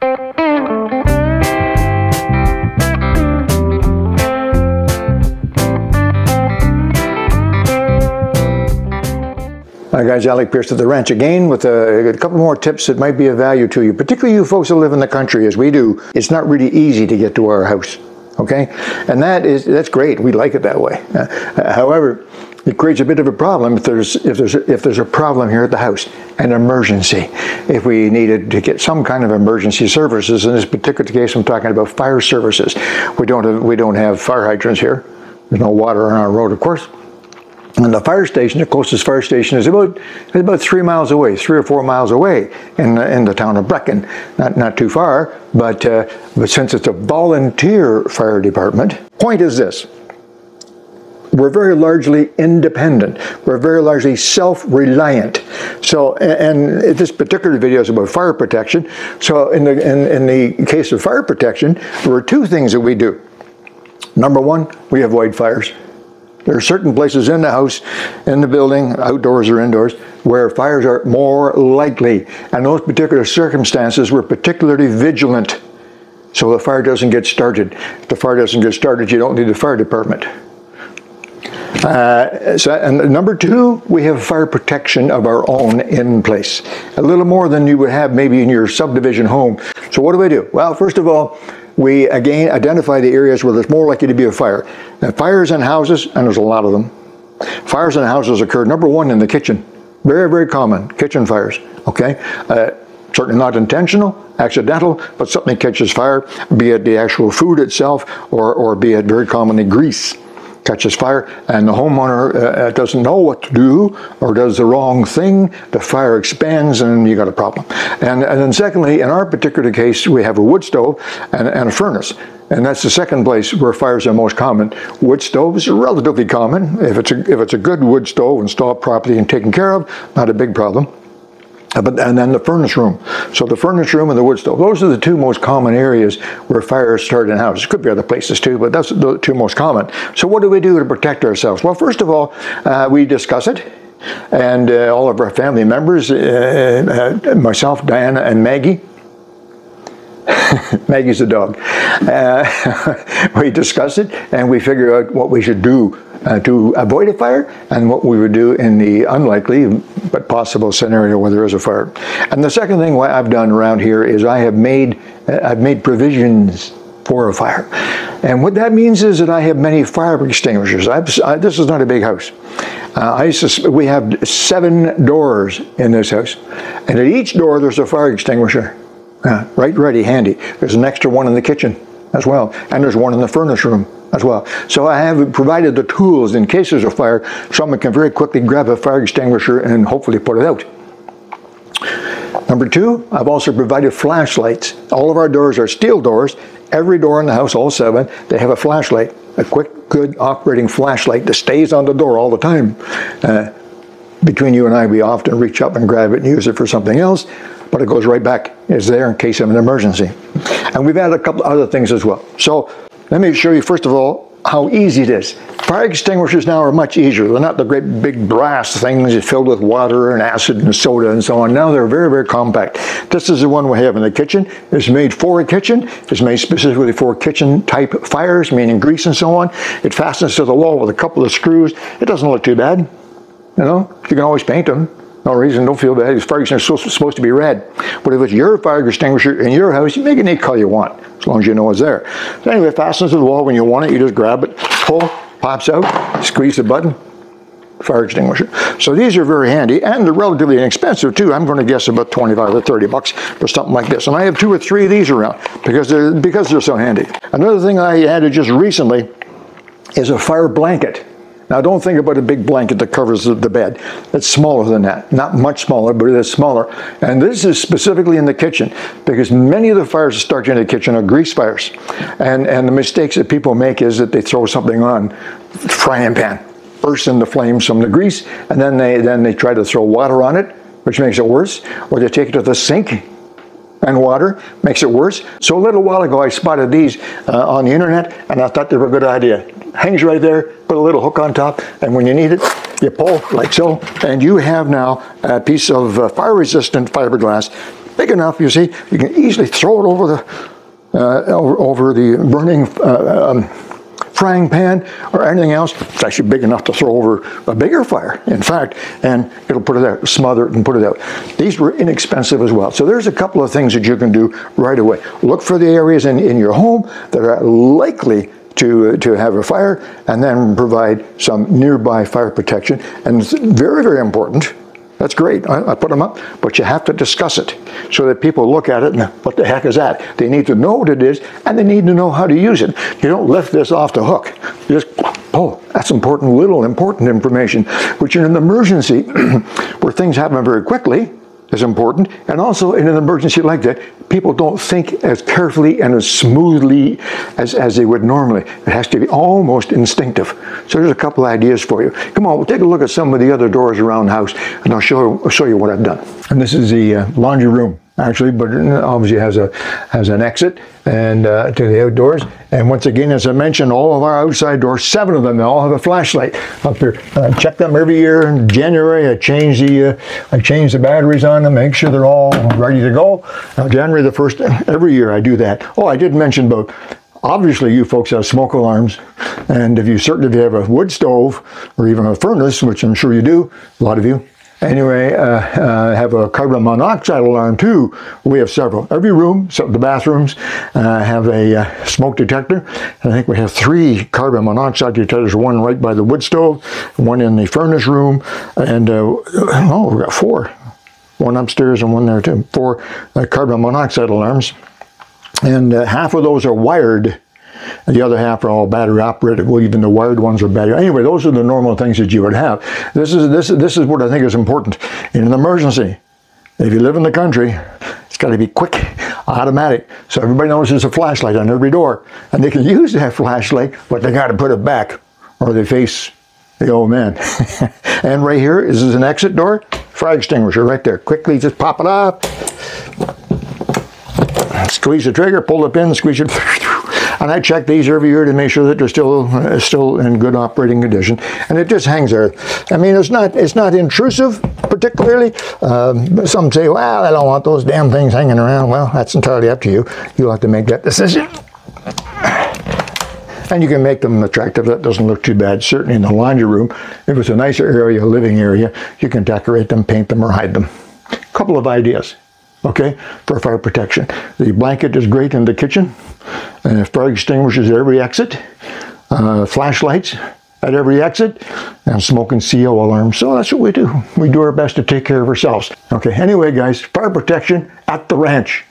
Hi guys, Alec Peirce at the ranch again with a couple more tips that might be of value to you, particularly you folks that live in the country as we do. It's not really easy to get to our house, okay? And that's great. We like it that way. However, it creates a bit of a problem if there's a problem here at the house, an emergency. If we needed to get some kind of emergency services, in this particular case, I'm talking about fire services. We don't have fire hydrants here. There's no water on our road, of course. And the fire station, the closest fire station, is about 3 miles away, 3 or 4 miles away in the town of Brecon. Not too far, but since it's a volunteer fire department, point is this. We're very largely independent. We're very largely self-reliant. So, and this particular video is about fire protection. So in the case of fire protection, there are two things that we do. Number one, we avoid fires. There are certain places in the house, in the building, outdoors or indoors, where fires are more likely. And those particular circumstances, we're particularly vigilant so the fire doesn't get started. If the fire doesn't get started, you don't need the fire department. And number two, we have fire protection of our own in place. A little more than you would have maybe in your subdivision home. So what do we do? Well, first of all, we again identify the areas where there's more likely to be a fire. Now, fires in houses, and there's a lot of them. Fires in houses occur, number one, in the kitchen. Very, very common, kitchen fires, okay? Certainly not intentional, accidental, but something catches fire, be it the actual food itself, or be it very commonly grease catches fire, and the homeowner doesn't know what to do or does the wrong thing, the fire expands and you got a problem. And then secondly, in our particular case, we have a wood stove and a furnace. And that's the second place where fires are most common. Wood stoves are relatively common. If it's a good wood stove installed properly and taken care of, not a big problem. And then the furnace room. So the furnace room and the wood stove, those are the two most common areas where fires start in houses. Could be other places too, but that's the two most common. So what do we do to protect ourselves? Well, first of all, we discuss it. And all of our family members, myself, Diana, and Maggie, Maggie's the dog, we discuss it and we figure out what we should do to avoid a fire and what we would do in the unlikely but possible scenario where there is a fire. And the second thing I've done around here is I've made provisions for a fire. And what that means is that I have many fire extinguishers. This is not a big house. We have 7 doors in this house, and at each door there's a fire extinguisher. Right ready, handy. There's an extra one in the kitchen as well, and there's one in the furnace room as well. So I have provided the tools in case there's a fire, someone can very quickly grab a fire extinguisher and hopefully put it out. Number two, I've also provided flashlights. All of our doors are steel doors. Every door in the house, all 7, they have a flashlight, a quick, good operating flashlight that stays on the door all the time. Between you and I, we often reach up and grab it and use it for something else, but it goes right back. It's there in case of an emergency. And we've added a couple other things as well. So let me show you first of all how easy it is. Fire extinguishers now are much easier. They're not the great big brass things filled with water and acid and soda and so on. Now they're very, very compact. This is the one we have in the kitchen. It's made for a kitchen. It's made specifically for kitchen type fires, meaning grease and so on. It fastens to the wall with a couple of screws. It doesn't look too bad. You know, you can always paint them. No reason, don't feel bad. These fire extinguishers are supposed to be red. But if it's your fire extinguisher in your house, you make any color you want, as long as you know it's there. So anyway, it fastens to the wall. When you want it, you just grab it, pull, pops out, squeeze the button, fire extinguisher. So these are very handy, and they're relatively inexpensive too. I'm going to guess about 25 or 30 bucks for something like this. And I have 2 or 3 of these around because they're so handy. Another thing I added just recently is a fire blanket. Now don't think about a big blanket that covers the bed. It's smaller than that. Not much smaller, but it is smaller. And this is specifically in the kitchen because many of the fires that start in the kitchen are grease fires. And the mistakes that people make is that they throw something on the frying pan, burst into flames from the grease, and then they try to throw water on it, which makes it worse. Or they take it to the sink and water, makes it worse. So a little while ago I spotted these on the internet and I thought they were a good idea. Hangs right there, put a little hook on top, and when you need it, you pull like so, and you have now a piece of fire-resistant fiberglass big enough, you see, you can easily throw it over the burning frying pan or anything else. It's actually big enough to throw over a bigger fire, in fact, and it'll put it out, smother it and put it out. These were inexpensive as well. So there's a couple of things that you can do right away. Look for the areas in your home that are likely to have a fire, and then provide some nearby fire protection. And it's very, very important. That's great, I put them up, but you have to discuss it so that people look at it and what the heck is that? They need to know what it is, and they need to know how to use it. You don't lift this off the hook. You just, oh, that's important information, which in an emergency where things happen very quickly is important, and also in an emergency like that, people don't think as carefully and as smoothly as they would normally. It has to be almost instinctive. So there's a couple ideas for you. Come on, we'll take a look at some of the other doors around the house, and I'll show you what I've done. And this is the laundry room, actually, but it obviously has an exit and to the outdoors. And once again, as I mentioned, all of our outside doors, 7 of them, they all have a flashlight up here. Check them every year. In January, I change the batteries on them, make sure they're all ready to go. January the 1st, every year I do that. Oh, I did mention about, obviously you folks have smoke alarms, and if you have a wood stove or even a furnace, which I'm sure you do, a lot of you. Anyway, have a carbon monoxide alarm too. We have several. Every room, so the bathrooms have a smoke detector. And I think we have 3 carbon monoxide detectors, one right by the wood stove, one in the furnace room, and oh, we've got 4. One upstairs and one there too. 4 carbon monoxide alarms. And half of those are wired. The other half are all battery operated. Well, even the wired ones are battery. Anyway, those are the normal things that you would have. This is what I think is important in an emergency. If you live in the country, it's got to be quick, automatic. So everybody knows there's a flashlight on every door, and they can use that flashlight, but they got to put it back, or they face the old man. And right here is an exit door, fire extinguisher right there. Quickly, just pop it off. Squeeze the trigger, pull the pin, squeeze it. And I check these every year to make sure that they're still in good operating condition. And it just hangs there. I mean, it's not intrusive particularly. Some say, well, I don't want those damn things hanging around. Well, that's entirely up to you. You'll have to make that decision. And you can make them attractive. That doesn't look too bad. Certainly in the laundry room, if it's a nicer area, a living area, you can decorate them, paint them, or hide them. A couple of ideas, okay, for fire protection. The blanket is great in the kitchen. Fire extinguishers at every exit, flashlights at every exit, and smoke and CO alarms. So that's what we do. We do our best to take care of ourselves. Okay, anyway guys, fire protection at the ranch.